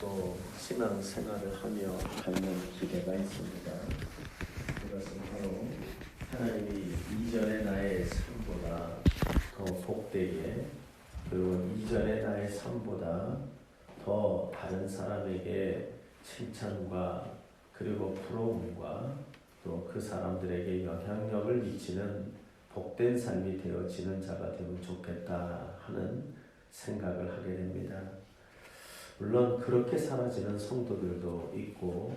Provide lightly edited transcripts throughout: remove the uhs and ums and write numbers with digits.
또 신앙생활을 하며 갖는 기대가 있습니다. 그것은 바로 하나님이 이전의 나의 삶보다 더 복되게, 그리고 이전의 나의 삶보다 더 다른 사람에게 칭찬과 그리고 부러움과 또 그 사람들에게 영향력을 미치는 복된 삶이 되어지는 자가 되면 좋겠다 하는 생각을 하게 됩니다. 물론 그렇게 사라지는 성도들도 있고,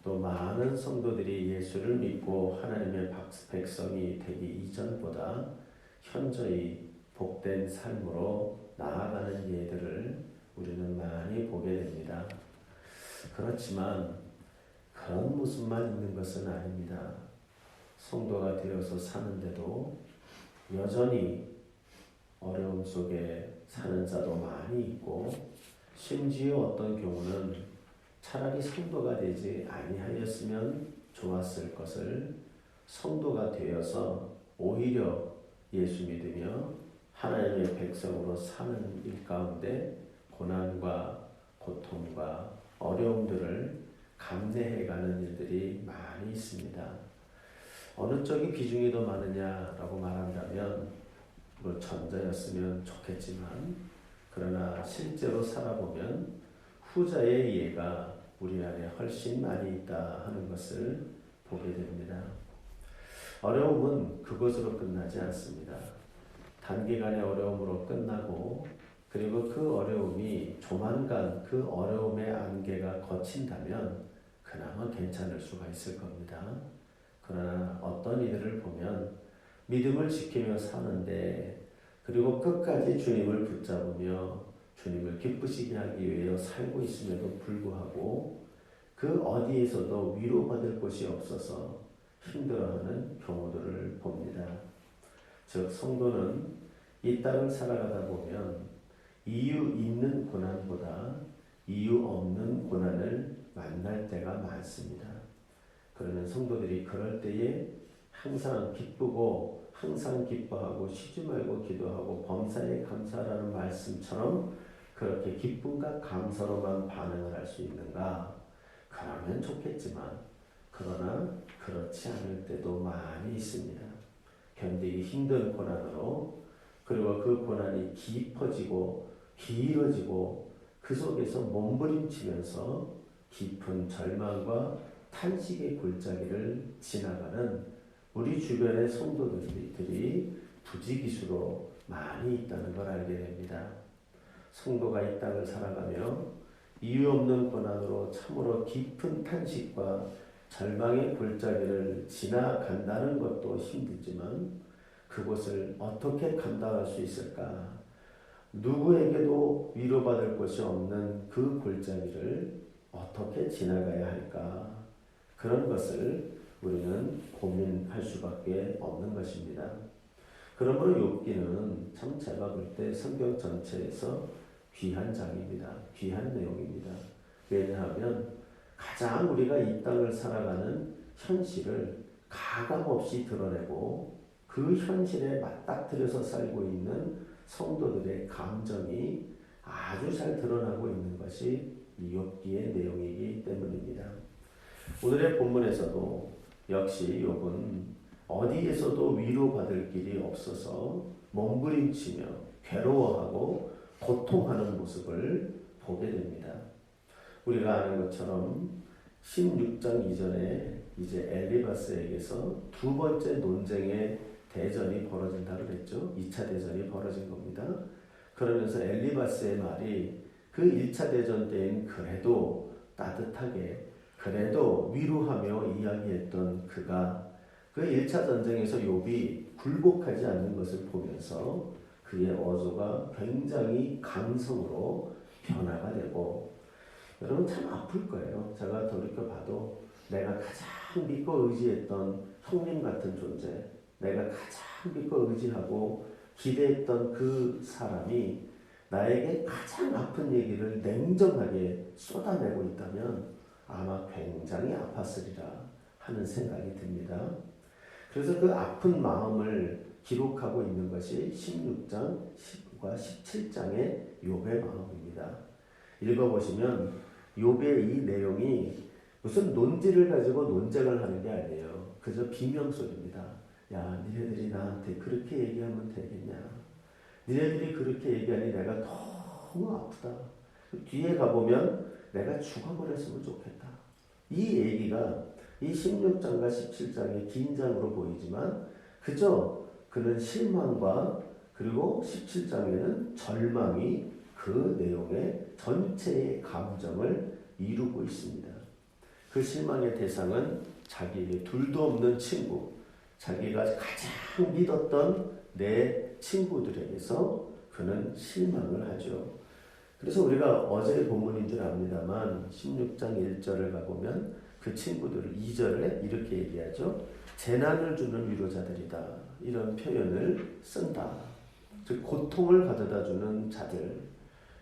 또 많은 성도들이 예수를 믿고 하나님의 백성이 되기 이전보다 현저히 복된 삶으로 나아가는 예들을 우리는 많이 보게 됩니다. 그렇지만 그런 모습만 있는 것은 아닙니다. 성도가 되어서 사는데도 여전히 어려움 속에 사는 자도 많이 있고, 심지어 어떤 경우는 차라리 성도가 되지 아니하였으면 좋았을 것을 성도가 되어서 오히려 예수 믿으며 하나님의 백성으로 사는 일 가운데 고난과 고통과 어려움들을 감내해가는 일들이 많이 있습니다. 어느 쪽이 비중이 더 많으냐라고 말한다면 전자였으면 좋겠지만, 그러나 실제로 살아보면 후자의 이해가 우리 안에 훨씬 많이 있다 하는 것을 보게 됩니다. 어려움은 그것으로 끝나지 않습니다. 단기간의 어려움으로 끝나고, 그리고 그 어려움이 조만간 그 어려움의 안개가 거친다면 그나마 괜찮을 수가 있을 겁니다. 그러나 어떤 이들을 보면 믿음을 지키며 사는데, 그리고 끝까지 주님을 붙잡으며 주님을 기쁘시게 하기 위해 살고 있음에도 불구하고 그 어디에서도 위로받을 곳이 없어서 힘들어하는 경우들을 봅니다. 즉, 성도는 이 땅을 살아가다 보면 이유 있는 고난보다 이유 없는 고난을 만날 때가 많습니다. 그러면 성도들이 그럴 때에 항상 기쁘고 항상 기뻐하고 쉬지 말고 기도하고 범사에 감사라는 말씀처럼 그렇게 기쁨과 감사로만 반응을 할 수 있는가? 그러면 좋겠지만, 그러나 그렇지 않을 때도 많이 있습니다. 견디기 힘든 고난으로, 그리고 그 고난이 깊어지고 길어지고 그 속에서 몸부림치면서 깊은 절망과 탄식의 골짜기를 지나가는 우리 주변의 성도들이 부지기수로 많이 있다는 걸 알게 됩니다. 성도가 이 땅을 살아가며 이유 없는 고난으로 참으로 깊은 탄식과 절망의 골짜기를 지나간다는 것도 힘들지만, 그곳을 어떻게 감당할 수 있을까? 누구에게도 위로받을 곳이 없는 그 골짜기를 어떻게 지나가야 할까? 그런 것을 우리는 고민할 수밖에 없는 것입니다. 그러므로 욥기는 참 제가 볼 때 성경 전체에서 귀한 장입니다. 귀한 내용입니다. 왜냐하면 가장 우리가 이 땅을 살아가는 현실을 가감없이 드러내고, 그 현실에 맞닥뜨려서 살고 있는 성도들의 감정이 아주 잘 드러나고 있는 것이 이 욥기의 내용이기 때문입니다. 오늘의 본문에서도 역시 욥은 어디에서도 위로받을 길이 없어서 몸부림치며 괴로워하고 고통하는 모습을 보게 됩니다. 우리가 아는 것처럼 16장 이전에 이제 엘리바스에게서 두 번째 논쟁의 대전이 벌어진다고 그랬죠. 2차 대전이 벌어진 겁니다. 그러면서 엘리바스의 말이 그 1차 대전 때엔 그래도 따뜻하게, 그래도 위로하며 이야기했던 그가 그 1차 전쟁에서 욥이 굴복하지 않는 것을 보면서 그의 어조가 굉장히 감성으로 변화가 되고, 여러분 참 아플 거예요. 제가 돌이켜봐도 내가 가장 믿고 의지했던 형님 같은 존재, 내가 가장 믿고 의지하고 기대했던 그 사람이 나에게 가장 아픈 얘기를 냉정하게 쏟아내고 있다면 아마 굉장히 아팠으리라 하는 생각이 듭니다. 그래서 그 아픈 마음을 기록하고 있는 것이 16장 10과 17장의 욥의 마음입니다. 읽어보시면 욥의 이 내용이 무슨 논지를 가지고 논쟁을 하는 게 아니에요. 그저 비명소리입니다. 야, 니네들이 나한테 그렇게 얘기하면 되겠냐? 니네들이 그렇게 얘기하니 내가 너무 아프다. 뒤에 가보면 내가 죽어버렸으면 좋겠다. 이 얘기가 이 16장과 17장의 긴 장으로 보이지만 그저 그는 실망과 그리고 17장에는 절망이 그 내용의 전체의 감정을 이루고 있습니다. 그 실망의 대상은 자기에게 둘도 없는 친구, 자기가 가장 믿었던 내 친구들에게서 그는 실망을 하죠. 그래서 우리가 어제의 본문인 줄 압니다만 16장 1절을 가보면 그 친구들을 2절에 이렇게 얘기하죠. 재난을 주는 위로자들이다. 이런 표현을 쓴다. 즉 고통을 가져다 주는 자들.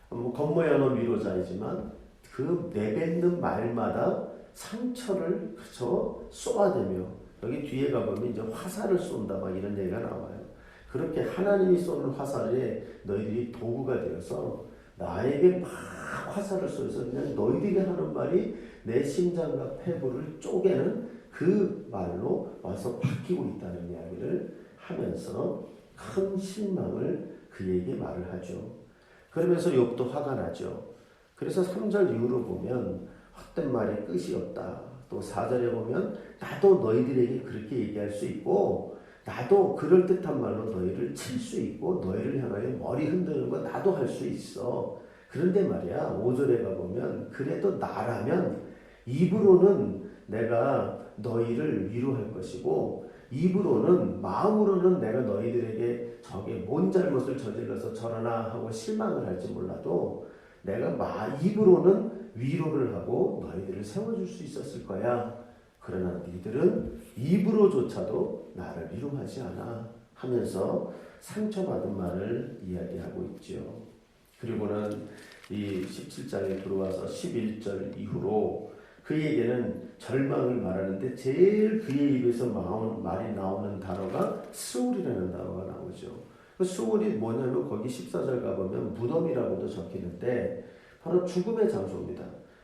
겉모양은 위로자이지만 그 내뱉는 말마다 상처를 그저 쏘아대며 여기 뒤에 가보면 이제 화살을 쏜다 막 이런 얘기가 나와요. 그렇게 하나님이 쏘는 화살에 너희들이 도구가 되어서 나에게 막 화살을 쏘여서 그냥 너희들이 하는 말이 내 심장과 폐부를 쪼개는 그 말로 와서 바뀌고 있다는 이야기를 하면서 큰 실망을 그에게 말을 하죠. 그러면서 욥도 화가 나죠. 그래서 3절 이후로 보면 헛된 말의 끝이 없다. 또 4절에 보면 나도 너희들에게 그렇게 얘기할 수 있고 나도 그럴듯한 말로 너희를 칠 수 있고 너희를 향하여 머리 흔드는 거 나도 할 수 있어. 그런데 말이야 5절에 가보면 그래도 나라면 입으로는 내가 너희를 위로할 것이고 입으로는 마음으로는 내가 너희들에게 저게 뭔 잘못을 저질러서 저러나 하고 실망을 할지 몰라도 내가 입으로는 위로를 하고 너희들을 세워줄 수 있었을 거야. 그러나 너희들은 입으로조차도 나를 위로하지 않아 하면서 상처받은 말을 이야기하고 있죠. 그리고는 이 17장에 들어와서 11절 이후로 그에게는 절망을 말하는데 제일 그의 입에서 말이 나오는 단어가 스올이라는 단어가 나오죠. 그 스올이 뭐냐면 거기 14절 가보면 무덤이라고도 적히는데 바로 죽음의 장소입니다.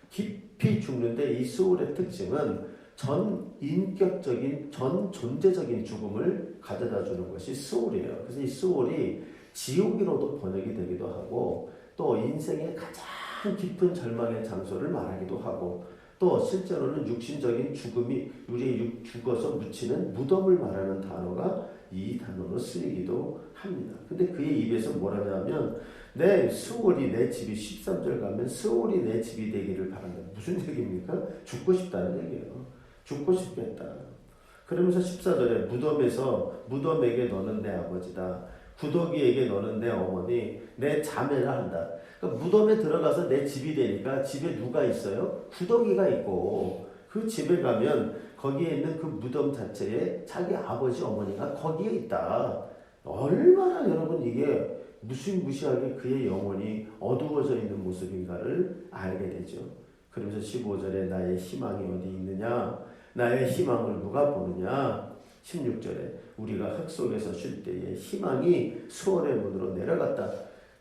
깊이 죽는데 이 스올의 특징은 전 인격적인, 전 존재적인 죽음을 가져다 주는 것이 스올이에요. 그래서 이 스올이 지옥이로도 번역이 되기도 하고 또 인생의 가장 깊은 절망의 장소를 말하기도 하고 또 실제로는 육신적인 죽음이 우리의 죽어서 묻히는 무덤을 말하는 단어가 이 단어로 쓰이기도 합니다. 근데 그의 입에서 뭐라냐면 내 스올이 내 집이 13절 가면 스올이 내 집이 되기를 바란다. 무슨 얘기입니까? 죽고 싶다는 얘기예요. 죽고 싶겠다. 그러면서 14절에 무덤에게 너는 내 아버지다. 구더기에게 너는 내 어머니, 내 자매라 한다. 그러니까 무덤에 들어가서 내 집이 되니까 집에 누가 있어요? 구더기가 있고 그 집에 가면 거기에 있는 그 무덤 자체에 자기 아버지 어머니가 거기에 있다. 얼마나 여러분 이게 무시무시하게 그의 영혼이 어두워져 있는 모습인가를 알게 되죠. 그러면서 15절에 나의 희망이 어디 있느냐? 나의 희망을 누가 보느냐? 16절에 우리가 흙 속에서 쉴 때에 희망이 수월의 문으로 내려갔다.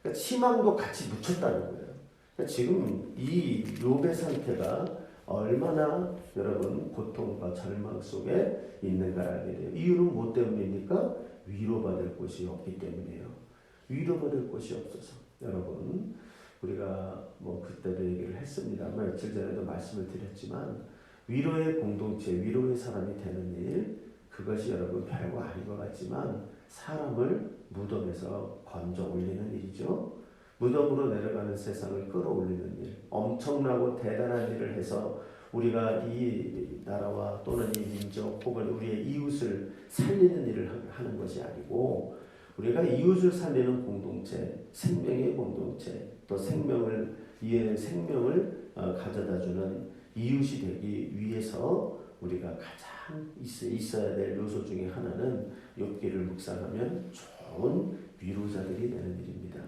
그러니까 희망도 같이 묻혔다는 거예요. 그러니까 지금 이 욥의 상태가 얼마나 여러분 고통과 절망 속에 있는가를 알게 돼요. 이유는 뭐 때문입니까? 위로받을 곳이 없기 때문이에요. 위로받을 곳이 없어서 여러분 우리가 뭐 그때도 얘기를 했습니다만 며칠 전에도 말씀을 드렸지만 위로의 공동체, 위로의 사람이 되는 일 그것이 여러분 별거 아닌 것 같지만 사람을 무덤에서 건져 올리는 일이죠. 무덤으로 내려가는 세상을 끌어올리는 일, 엄청나고 대단한 일을 해서 우리가 이 나라와 또는 이 민족 혹은 우리의 이웃을 살리는 일을 하는 것이 아니고 우리가 이웃을 살리는 공동체, 생명의 공동체, 또 생명을 가져다주는 이웃이 되기 위해서 우리가 가장 있어야 될 요소 중에 하나는 욥기를 묵상하면 좋은 위로자들이 되는 일입니다.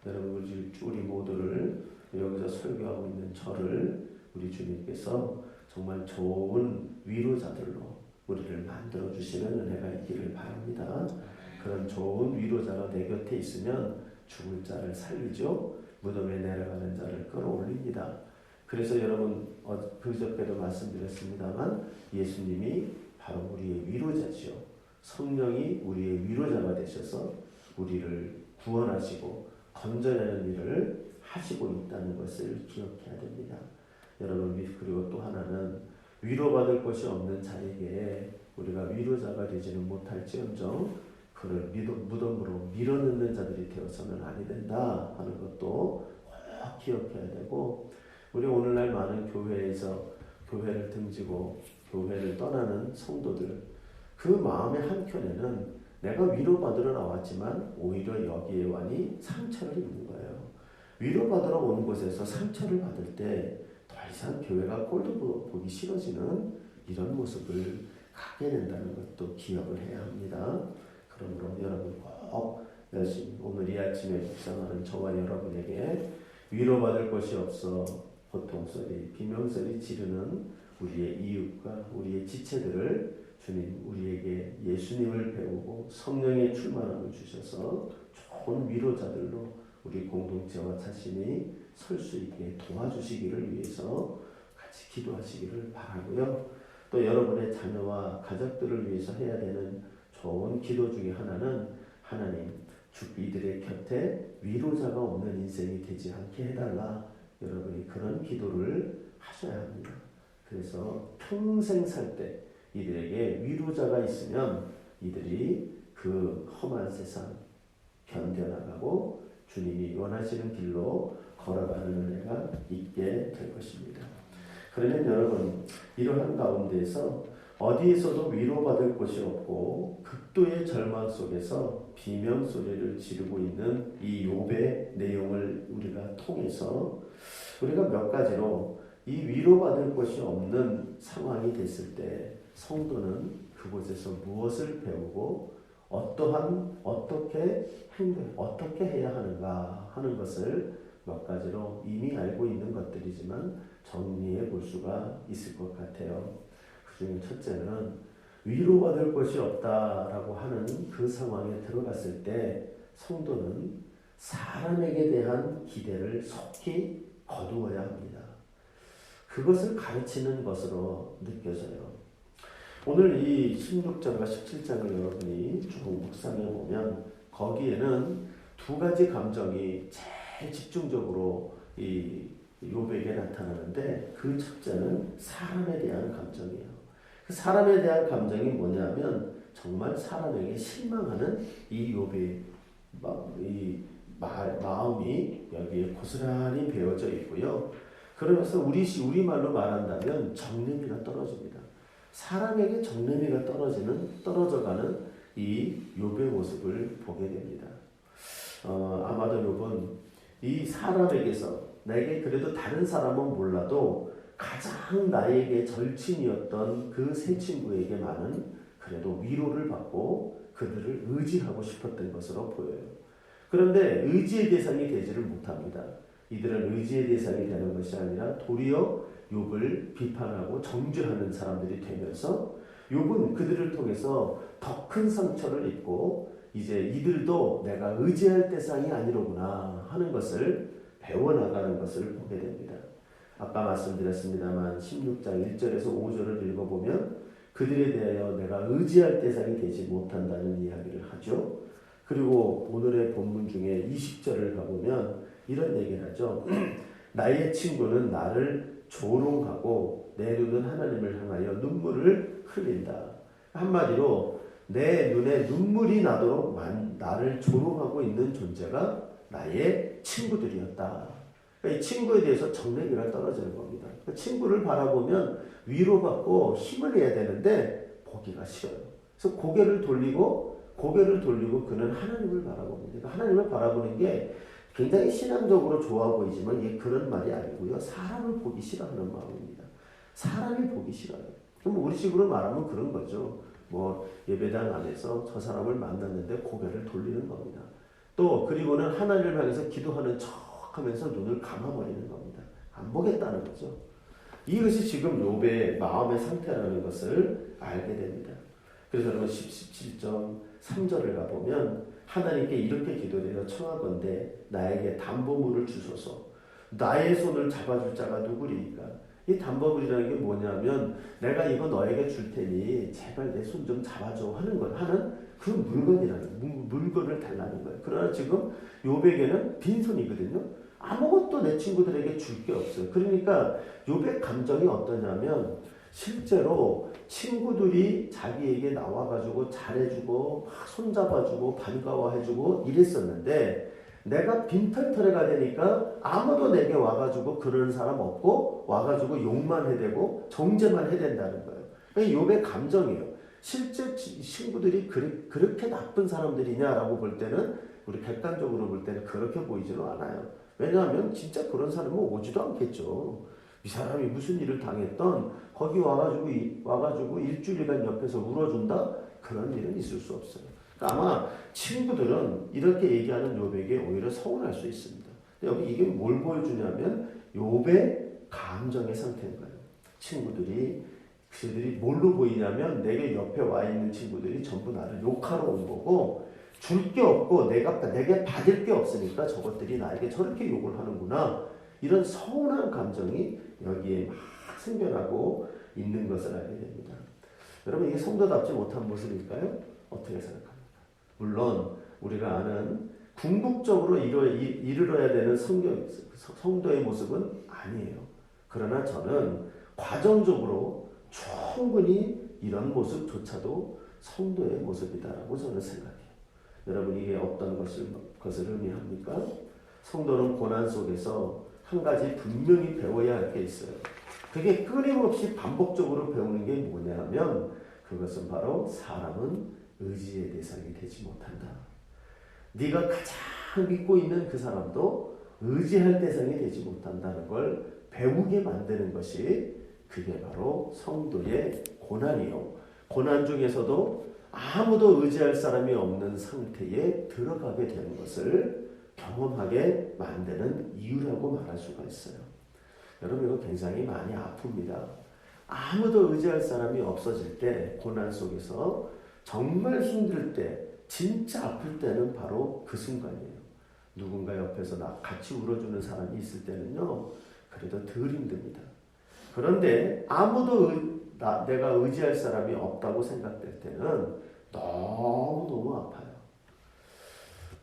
여러분 우리 모두를 여기서 설교하고 있는 저를 우리 주님께서 정말 좋은 위로자들로 우리를 만들어 주시는 은혜가 있기를 바랍니다. 그런 좋은 위로자가 내 곁에 있으면 죽을 자를 살리죠. 무덤에 내려가는 자를 끌어올립니다. 그래서 여러분 그저께도 말씀드렸습니다만 예수님이 바로 우리의 위로자죠. 성령이 우리의 위로자가 되셔서 우리를 구원하시고 건져내는 일을 하시고 있다는 것을 기억해야 됩니다. 여러분, 그리고 또 하나는 위로받을 것이 없는 자에게 우리가 위로자가 되지는 못할지언정 그를 무덤으로 밀어넣는 자들이 되어서는 아니 된다 하는 것도 꼭 기억해야 되고, 우리 오늘날 많은 교회에서 교회를 등지고 교회를 떠나는 성도들, 그 마음의 한켠에는 내가 위로받으러 나왔지만 오히려 여기에 와니 상처를 입는 거예요. 위로받으러 온 곳에서 상처를 받을 때 더 이상 교회가 꼴도 보기 싫어지는 이런 모습을 갖게 된다는 것도 기억을 해야 합니다. 그러므로 여러분 꼭 열심히 오늘 이 아침에 묵상하는 저와 여러분에게 위로받을 것이 없어 고통소리, 비명소리 지르는 우리의 이웃과 우리의 지체들을 주님 우리에게 예수님을 배우고 성령의 충만함을 주셔서 좋은 위로자들로 우리 공동체와 자신이 설 수 있게 도와주시기를 위해서 같이 기도하시기를 바라고요. 또 여러분의 자녀와 가족들을 위해서 해야 되는 좋은 기도 중에 하나는 하나님 이들의 곁에 위로자가 없는 인생이 되지 않게 해달라. 여러분이 그런 기도를 하셔야 합니다. 그래서 평생 살 때 이들에게 위로자가 있으면 이들이 그 험한 세상 견뎌나가고 주님이 원하시는 길로 걸어가는 은혜가 있게 될 것입니다. 그러면 여러분, 이러한 가운데에서 어디에서도 위로받을 곳이 없고 극도의 절망 속에서 비명소리를 지르고 있는 이 욥의 내용을 우리가 통해서 우리가 몇 가지로 이 위로받을 곳이 없는 상황이 됐을 때 성도는 그곳에서 무엇을 배우고 어떻게 해야 하는가 하는 것을 몇 가지로 이미 알고 있는 것들이지만 정리해 볼 수가 있을 것 같아요. 그 중에 첫째는 위로받을 것이 없다라고 하는 그 상황에 들어갔을 때 성도는 사람에게 대한 기대를 속히 거두어야 합니다. 그것을 가르치는 것으로 느껴져요. 오늘 이 16장과 17장을 여러분이 쭉 묵상해 보면 거기에는 두 가지 감정이 제일 집중적으로 이 욥에게 나타나는데, 그 첫째는 사람에 대한 감정이에요. 그 사람에 대한 감정이 뭐냐면 정말 사람에게 실망하는 이 욥의 마음이 여기에 고스란히 배어져 있고요. 그러면서 우리말로 말한다면 정내미가 떨어집니다. 사람에게 정내미가 떨어져가는 이 욥의 모습을 보게 됩니다. 아마도 욥은 이 사람에게서 내게 그래도 다른 사람은 몰라도 가장 나에게 절친이었던 그 세 친구에게만은 그래도 위로를 받고 그들을 의지하고 싶었던 것으로 보여요. 그런데 의지의 대상이 되지를 못합니다. 이들은 의지의 대상이 되는 것이 아니라 도리어 욥을 비판하고 정죄하는 사람들이 되면서 욥은 그들을 통해서 더 큰 상처를 입고 이제 이들도 내가 의지할 대상이 아니로구나 하는 것을 배워나가는 것을 보게 됩니다. 아까 말씀드렸습니다만 16장 1절에서 5절을 읽어보면 그들에 대하여 내가 의지할 대상이 되지 못한다는 이야기를 하죠. 그리고 오늘의 본문 중에 20절을 가보면 이런 얘기를 하죠. 나의 친구는 나를 조롱하고 내 눈은 하나님을 향하여 눈물을 흘린다. 한마디로 내 눈에 눈물이 나도록 나를 조롱하고 있는 존재가 나의 친구들이었다. 이 친구에 대해서 정내미가 떨어지는 겁니다. 친구를 바라보면 위로받고 힘을 내야 되는데 보기가 싫어요. 그래서 고개를 돌리고 그는 하나님을 바라봅니다. 하나님을 바라보는 게 굉장히 신앙적으로 좋아 보이지만 이게 그런 말이 아니고요. 사람을 보기 싫어하는 마음입니다. 사람이 보기 싫어요. 그럼 우리식으로 말하면 그런 거죠. 예배당 안에서 저 사람을 만났는데 고개를 돌리는 겁니다. 또 그리고는 하나님을 향해서 기도하는 척하면서 눈을 감아버리는 겁니다. 안 보겠다는 거죠. 이것이 지금 욥의 마음의 상태라는 것을 알게 됩니다. 그래서 여러분 17점 3절을 가보면 하나님께 이렇게 기도해서 청하건대 나에게 담보물을 주소서. 나의 손을 잡아줄 자가 누구리까? 이 담보물이라는 게 뭐냐면 내가 이거 너에게 줄 테니 제발 내 손 좀 잡아줘 하는 그 물건을 달라는 거예요. 그러나 지금 욥에게는 빈손이거든요. 아무것도 내 친구들에게 줄 게 없어요. 그러니까 욥의 감정이 어떠냐면 실제로 친구들이 자기에게 나와가지고 잘해주고 막 손잡아주고 반가워해주고 이랬었는데 내가 빈털터레가 되니까 아무도 내게 와가지고 그러는 사람 없고 와가지고 욕만 해대고 정죄만 해댄다는 거예요. 욥의 감정이에요. 실제 친구들이 그렇게 나쁜 사람들이냐라고 볼 때는 우리 객관적으로 볼 때는 그렇게 보이지는 않아요. 왜냐하면 진짜 그런 사람은 오지도 않겠죠. 이 사람이 무슨 일을 당했던 거기 와가지고 일주일간 옆에서 울어준다? 그런 일은 있을 수 없어요. 그러니까 아마 친구들은 이렇게 얘기하는 욥에게 오히려 서운할 수 있습니다. 여기 이게 뭘 보여주냐면 욥의 감정의 상태인 거예요. 그들이 뭘로 보이냐면 내게 옆에 와 있는 친구들이 전부 나를 욕하러 온 거고 줄 게 없고 내게 받을 게 없으니까 저것들이 나에게 저렇게 욕을 하는구나. 이런 서운한 감정이 여기에 막 생겨나고 있는 것을 알게 됩니다. 여러분 이게 성도답지 못한 모습일까요? 어떻게 생각합니까? 물론 우리가 아는 궁극적으로 이르러야 되는 성도의 모습은 아니에요. 그러나 저는 과정적으로 충분히 이런 모습조차도 성도의 모습이다라고 저는 생각해요. 여러분 이게 어떤 것을 의미합니까? 성도는 고난 속에서 한 가지 분명히 배워야 할 게 있어요. 그게 끊임없이 반복적으로 배우는 게 뭐냐면 그것은 바로 사람은 의지의 대상이 되지 못한다. 네가 가장 믿고 있는 그 사람도 의지할 대상이 되지 못한다는 걸 배우게 만드는 것이 그게 바로 성도의 고난이요. 고난 중에서도 아무도 의지할 사람이 없는 상태에 들어가게 되는 것을 경험하게 만드는 이유라고 말할 수가 있어요. 여러분 이거 굉장히 많이 아픕니다. 아무도 의지할 사람이 없어질 때 고난 속에서 정말 힘들 때 진짜 아플 때는 바로 그 순간이에요. 누군가 옆에서 같이 울어주는 사람이 있을 때는요 그래도 덜 힘듭니다. 그런데 아무도 내가 의지할 사람이 없다고 생각될 때는 너무너무 아파요.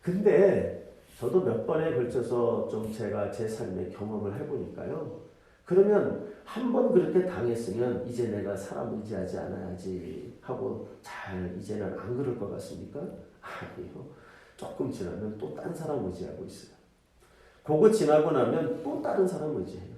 근데 저도 몇 번에 걸쳐서 좀 제가 제 삶의 경험을 해보니까요. 그러면 한 번 그렇게 당했으면 이제 내가 사람 의지하지 않아야지 하고 이제는 안 그럴 것 같습니까? 아니요. 조금 지나면 또 딴 사람 의지하고 있어요. 그거 지나고 나면 또 다른 사람 의지해요.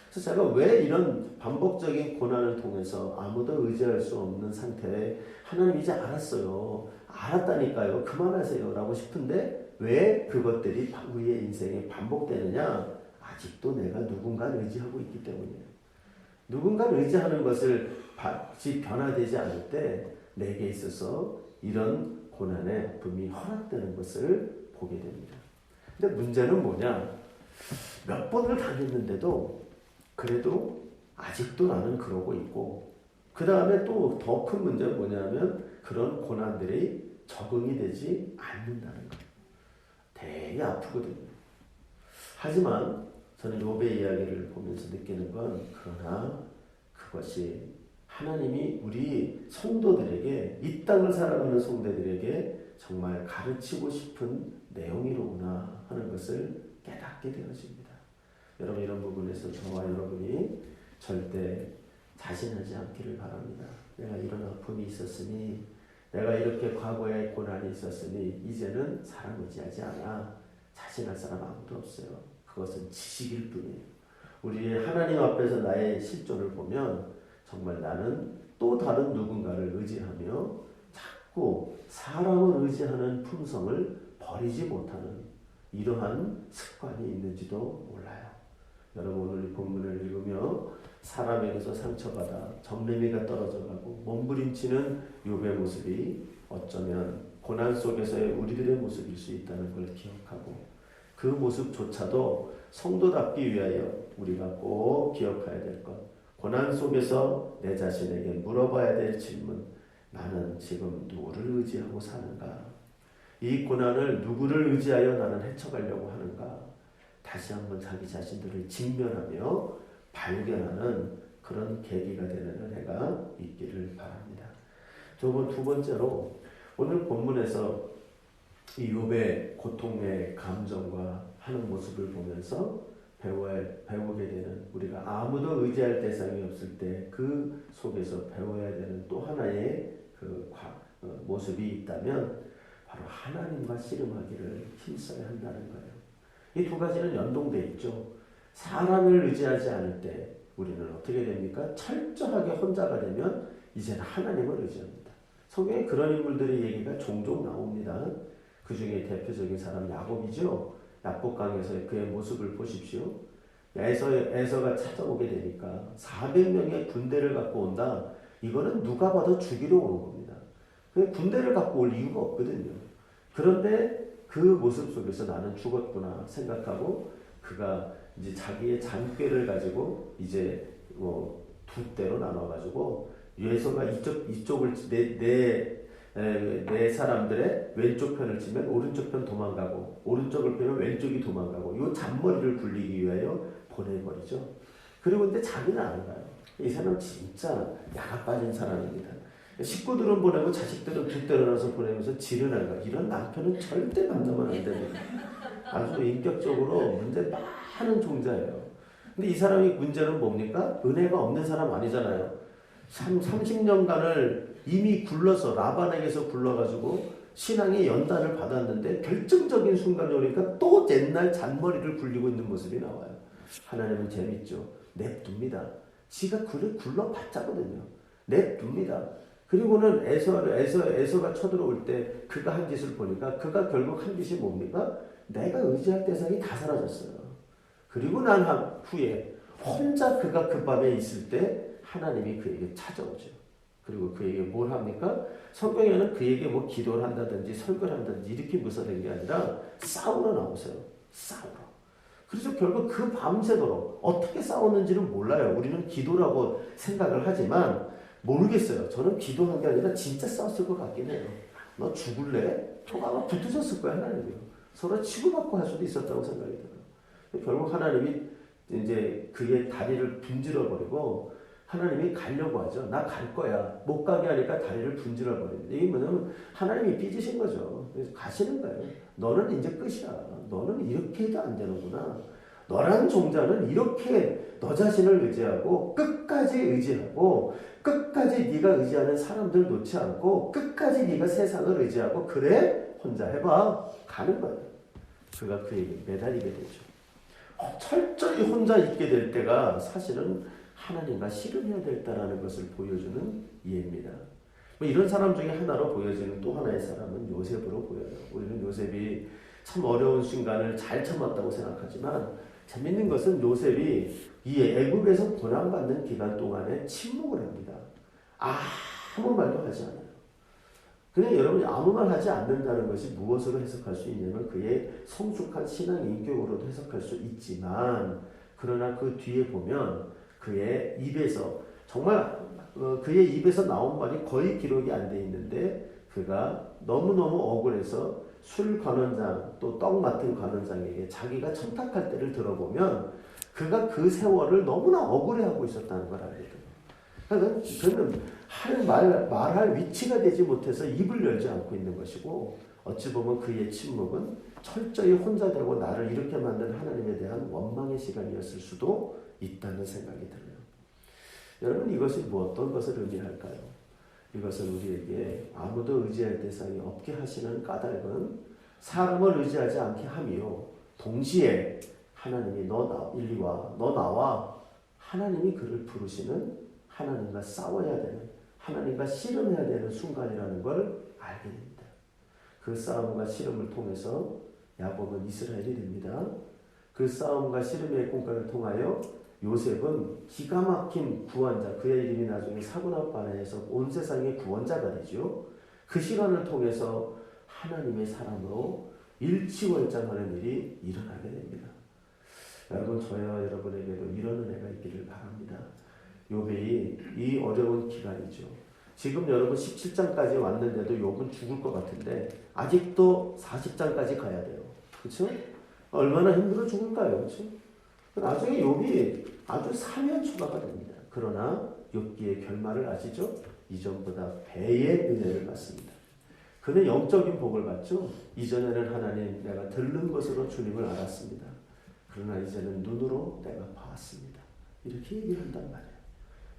그래서 제가 왜 이런 반복적인 고난을 통해서 아무도 의지할 수 없는 상태에 하나님 이제 알았어요. 알았다니까요. 그만하세요. 라고 싶은데 왜 그것들이 우리의 인생에 반복되느냐? 아직도 내가 누군가를 의지하고 있기 때문이에요. 누군가를 의지하는 것을 변화되지 않을 때 내게 있어서 이런 고난의 아픔이 허락되는 것을 보게 됩니다. 근데 문제는 뭐냐? 몇 번을 당했는데도 그래도 아직도 나는 그러고 있고 그 다음에 또 더 큰 문제는 뭐냐면 그런 고난들이 적응이 되지 않는다는 거예요. 되게 아프거든요. 하지만 저는 욥의 이야기를 보면서 느끼는 건 그러나 그것이 하나님이 우리 성도들에게 이 땅을 살아가는 성도들에게 정말 가르치고 싶은 내용이로구나 하는 것을 깨닫게 되어집니다. 여러분 이런 부분에서 저와 여러분이 절대 자신하지 않기를 바랍니다. 내가 이런 아픔이 있었으니 내가 이렇게 과거에 고난이 있었으니 이제는 사람 의지하지 않아. 자신할 사람 아무도 없어요. 그것은 지식일 뿐이에요. 우리 하나님 앞에서 나의 실존을 보면 정말 나는 또 다른 누군가를 의지하며 자꾸 사람을 의지하는 품성을 버리지 못하는 이러한 습관이 있는지도 몰라요. 여러분 오늘 이 본문을 읽으며 사람에게서 상처받아 정내미가 떨어져가고 몸부림치는 욥의 모습이 어쩌면 고난 속에서의 우리들의 모습일 수 있다는 걸 기억하고 그 모습조차도 성도답기 위하여 우리가 꼭 기억해야 될 것, 고난 속에서 내 자신에게 물어봐야 될 질문, 나는 지금 누구를 의지하고 사는가? 이 고난을 누구를 의지하여 나는 헤쳐가려고 하는가? 다시 한번 자기 자신들을 직면하며 발견하는 그런 계기가 되는 은혜가 있기를 바랍니다. 두 번째로 오늘 본문에서 이 욥의 고통의 감정과 하는 모습을 보면서 배우게 되는, 우리가 아무도 의지할 대상이 없을 때 그 속에서 배워야 되는 또 하나의 모습이 있다면 바로 하나님과 씨름하기를 힘써야 한다는 거예요. 이 두 가지는 연동되어 있죠. 사람을 의지하지 않을 때 우리는 어떻게 됩니까? 철저하게 혼자가 되면 이제는 하나님을 의지합니다. 성경에 그런 인물들의 얘기가 종종 나옵니다. 그 중에 대표적인 사람 야곱이죠. 야복강에서 그의 모습을 보십시오. 에서가 찾아오게 되니까 400명의 군대를 갖고 온다. 이거는 누가 봐도 죽이러 오는 겁니다. 군대를 갖고 올 이유가 없거든요. 그런데 그 모습 속에서 나는 죽었구나 생각하고 그가 이제 자기의 잔꾀를 가지고 이제 두 대로 나눠가지고 에서가 이쪽을 내 사람들의 왼쪽 편을 치면 오른쪽 편 도망가고 오른쪽을 빼면 왼쪽이 도망가고 요 잔머리를 굴리기 위하여 보내버리죠. 그리고 근데 자기는 안 가요. 이 사람은 진짜 야가 빠진 사람입니다. 식구들은 보내고 자식들은 두 대로 나눠서 보내면서 지른한 거. 이런 남편은 절대 만나면 안 됩니다. 아주 인격적으로 문제 많은 종자예요. 근데 이 사람이 문제는 뭡니까? 은혜가 없는 사람 아니잖아요. 30년간을 이미 굴러서 라반에게서 굴러가지고 신앙의 연단을 받았는데 결정적인 순간이 오니까 또 옛날 잔머리를 굴리고 있는 모습이 나와요. 하나님은 재밌죠. 냅둡니다. 지가 굴러봤자거든요. 냅둡니다. 그리고는 에서가 쳐들어올 때 그가 한 짓을 보니까 그가 결국 한 짓이 뭡니까? 내가 의지할 대상이 다 사라졌어요. 그리고 난 후에 혼자 그가 그 밤에 있을 때 하나님이 그에게 찾아오죠. 그리고 그에게 뭘 합니까? 성경에는 그에게 뭐 기도를 한다든지 설교를 한다든지 이렇게 묘사된 게 아니라 싸우러 나오세요. 싸우러. 그래서 결국 그 밤새도록 어떻게 싸웠는지는 몰라요. 우리는 기도라고 생각을 하지만 모르겠어요. 저는 기도한 게 아니라 진짜 싸웠을 것 같긴 해요. 너 죽을래? 아마 붙으셨을 거야, 하나님이요. 서로 치고받고 할 수도 있었다고 생각이 들어요. 결국 하나님이 이제 그의 다리를 분질러버리고 하나님이 가려고 하죠. 나 갈 거야. 못 가게 하니까 다리를 분질러버립니다. 이게 뭐냐면 하나님이 삐지신 거죠. 그래서 가시는 거예요. 너는 이제 끝이야. 너는 이렇게 해도 안 되는구나. 너라는 종자는 이렇게 너 자신을 의지하고 끝까지 의지하고 끝까지 네가 의지하는 사람들 놓지 않고 끝까지 네가 세상을 의지하고 그래 혼자 해봐. 가는 거예요. 그가 그에게 매달리게 되죠. 철저히 혼자 있게 될 때가 사실은 하나님과 씨름해야 됐다라는 것을 보여주는 예입니다. 이런 사람 중에 하나로 보여지는 또 하나의 사람은 요셉으로 보여요. 우리는 요셉이 참 어려운 순간을 잘 참았다고 생각하지만 재밌는 것은 요셉이 이 애굽에서 고난받는 기간 동안에 침묵을 합니다. 아무 말도 하지 않아요. 그냥 여러분이 아무 말 하지 않는다는 것이 무엇으로 해석할 수 있냐면 그의 성숙한 신앙 인격으로도 해석할 수 있지만 그러나 그 뒤에 보면 그의 입에서 정말 그의 입에서 나온 말이 거의 기록이 안 돼 있는데 그가 너무너무 억울해서 술 관원장 또 떡 맡은 관원장에게 자기가 청탁할 때를 들어보면 그가 그 세월을 너무나 억울해하고 있었다는 걸 알게 돼요. 그러니까 그는 말할 위치가 되지 못해서 입을 열지 않고 있는 것이고 어찌 보면 그의 침묵은 철저히 혼자 되고 나를 이렇게 만든 하나님에 대한 원망의 시간이었을 수도 있다는 생각이 들어요. 여러분 이것이 어떤 것을 의미할까요? 이것은 우리에게 아무도 의지할 대상이 없게 하시는 까닭은 사람을 의지하지 않게 함이요. 동시에 하나님이 이리 와, 너 나와. 하나님이 그를 부르시는 하나님과 싸워야 되는, 하나님과 씨름해야 되는 순간이라는 걸 알게 됩니다. 그 싸움과 씨름을 통해서 야곱은 이스라엘이 됩니다. 그 싸움과 씨름의 공간을 통하여 요셉은 기가 막힌 구원자, 그의 이름이 나중에 사고나빠나에서 온 세상의 구원자가 되죠. 그 시간을 통해서 하나님의 사람으로 일치월장하는 일이 일어나게 됩니다. 여러분 저와 여러분에게도 이런 은혜가 있기를 바랍니다. 욥이 이 어려운 기간이죠. 지금 여러분 17장까지 왔는데도 욥은 죽을 것 같은데 아직도 40장까지 가야 돼요. 그렇죠? 얼마나 힘들어 죽을까요? 그렇죠? 나중에 욥이 아주 사면초가가 됩니다. 그러나 욥기의 결말을 아시죠? 이전보다 배의 은혜를 받습니다. 그는 영적인 복을 받죠. 이전에는 하나님 내가 들른 것으로 주님을 알았습니다. 그러나 이제는 눈으로 내가 봤습니다. 이렇게 얘기를 한단 말이에요.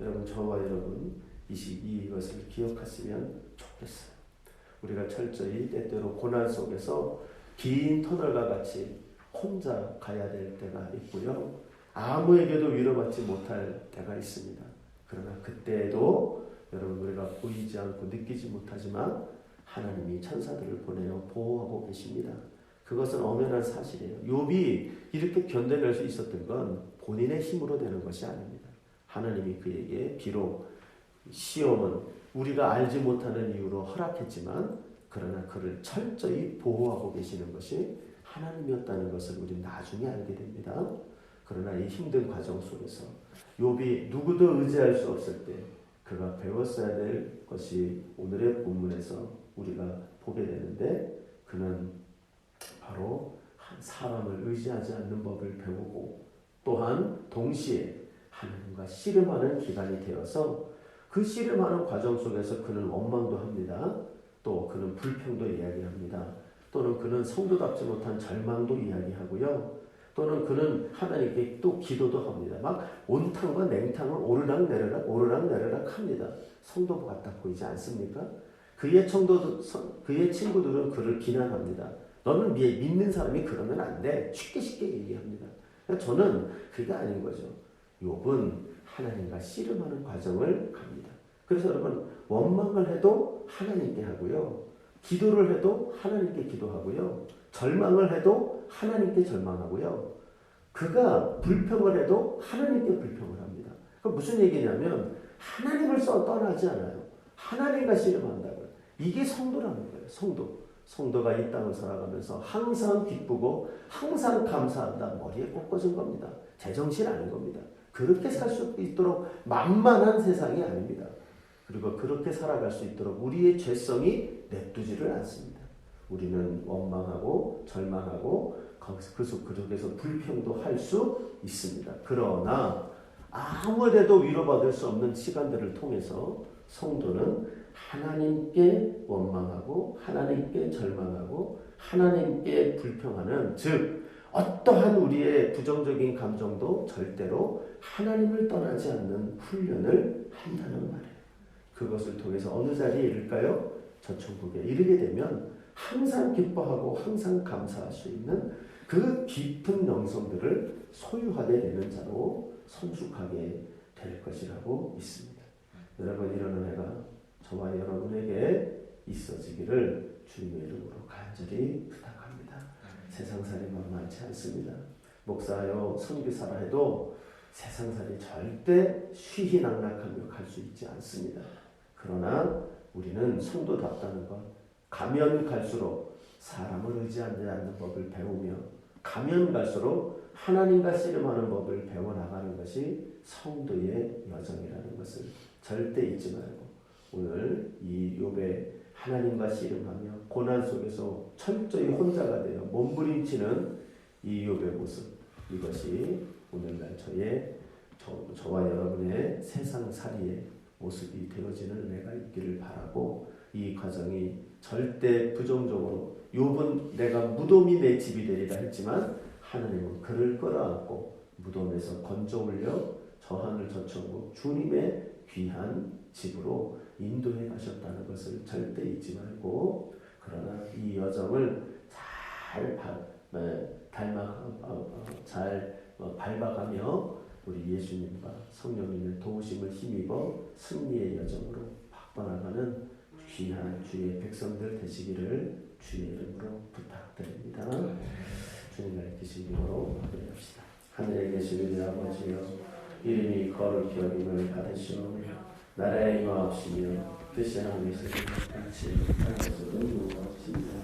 여러분, 저와 여러분 이것을 기억하시면 좋겠어요. 우리가 철저히 때때로 고난 속에서 긴 터널과 같이 혼자 가야 될 때가 있고요. 아무에게도 위로받지 못할 때가 있습니다. 그러나 그때에도 여러분, 우리가 보이지 않고 느끼지 못하지만 하나님이 천사들을 보내어 보호하고 계십니다. 그것은 엄연한 사실이에요. 욥이 이렇게 견뎌낼 수 있었던 건 본인의 힘으로 되는 것이 아닙니다. 하나님이 그에게 비록 시험은 우리가 알지 못하는 이유로 허락했지만 그러나 그를 철저히 보호하고 계시는 것이 하나님이었다는 것을 우리는 나중에 알게 됩니다. 그러나 이 힘든 과정 속에서 욥이 누구도 의지할 수 없을 때 그가 배웠어야 될 것이 오늘의 본문에서 우리가 보게 되는데, 그는 바로 한 사람을 의지하지 않는 법을 배우고 또한 동시에 하나님과 씨름하는 기간이 되어서 그 씨름하는 과정 속에서 그는 원망도 합니다. 또 그는 불평도 이야기합니다. 또는 그는 성도답지 못한 절망도 이야기하고요. 또는 그는 하나님께 또 기도도 합니다. 막 온탕과 냉탕을 오르락내리락 오르락내리락 합니다. 성도 같아 보이지 않습니까? 그의 친구들은 그를 비난합니다. 너는 믿는 사람이 그러면 안 돼. 쉽게 얘기합니다. 저는 그게 아닌 거죠. 욥은 하나님과 씨름하는 과정을 갑니다. 그래서 여러분, 원망을 해도 하나님께 하고요. 기도를 해도 하나님께 기도하고요. 절망을 해도 하나님께 절망하고요. 그가 불평을 해도 하나님께 불평을 합니다. 그 무슨 얘기냐면 하나님을 떠나지 않아요. 하나님과 씨름한다고요. 이게 성도라는 거예요. 성도가 이 땅을 살아가면서 항상 기쁘고 항상 감사한다. 머리에 꽂아진 겁니다. 제정신 아닌 겁니다. 그렇게 살 수 있도록 만만한 세상이 아닙니다. 그리고 그렇게 살아갈 수 있도록 우리의 죄성이 냅두지를 않습니다. 우리는 원망하고 절망하고 그 속에서 불평도 할 수 있습니다. 그러나 아무데도 위로받을 수 없는 시간들을 통해서 성도는 하나님께 원망하고 하나님께 절망하고 하나님께 불평하는, 즉 어떠한 우리의 부정적인 감정도 절대로 하나님을 떠나지 않는 훈련을 한다는 말이에요. 그것을 통해서 어느 자리에 이를까요? 저 천국에 이르게 되면 항상 기뻐하고 항상 감사할 수 있는 그 깊은 영성들을 소유하게 되는 자로 성숙하게 될 것이라고 믿습니다. 여러분, 이런 은혜가 저와 여러분에게 있어지기를 주님의 이름으로 간절히 부탁합니다. 세상살이 만만치 않습니다. 목사요, 선교사라 해도 세상살이 절대 쉬희낙낙하며 갈 수 있지 않습니다. 그러나 우리는 성도답다는 것, 가면 갈수록 사람을 의지하지 않는 법을 배우며 가면 갈수록 하나님과 씨름하는 법을 배워나가는 것이 성도의 여정이라는 것을 절대 잊지 말고, 오늘 이 욥의 하나님과 씨름하며 고난 속에서 철저히 혼자가 되어 몸부림치는 이 욥의 모습, 이것이 오늘날 저와 여러분의 세상살이의 모습이 되어지는 은혜가 있기를 바라고, 이 과정이 절대 부정적으로 욥은 내가 무덤이 내 집이 되리라 했지만 하나님은 그를 끌어안고 무덤에서 건져 올려 저 하늘 저 천국 주님의 귀한 집으로 인도해 가셨다는 것을 절대 잊지 말고, 그러나 이 여정을 잘 밟아가며 우리 예수님과 성령님의 도우심을 힘입어 승리의 여정으로 바꿔나가는 귀한 주의 백성들 되시기를 주의 이름으로 부탁드립니다. 주님의 계신 이름으로 마무리합시다. 하늘에 계신 우리 아버지여, 이름이 거룩히 여김을 받으시오며 나라의 임하옵시며 뜻이 하늘에서 같이 땅에서도 이루어지이다.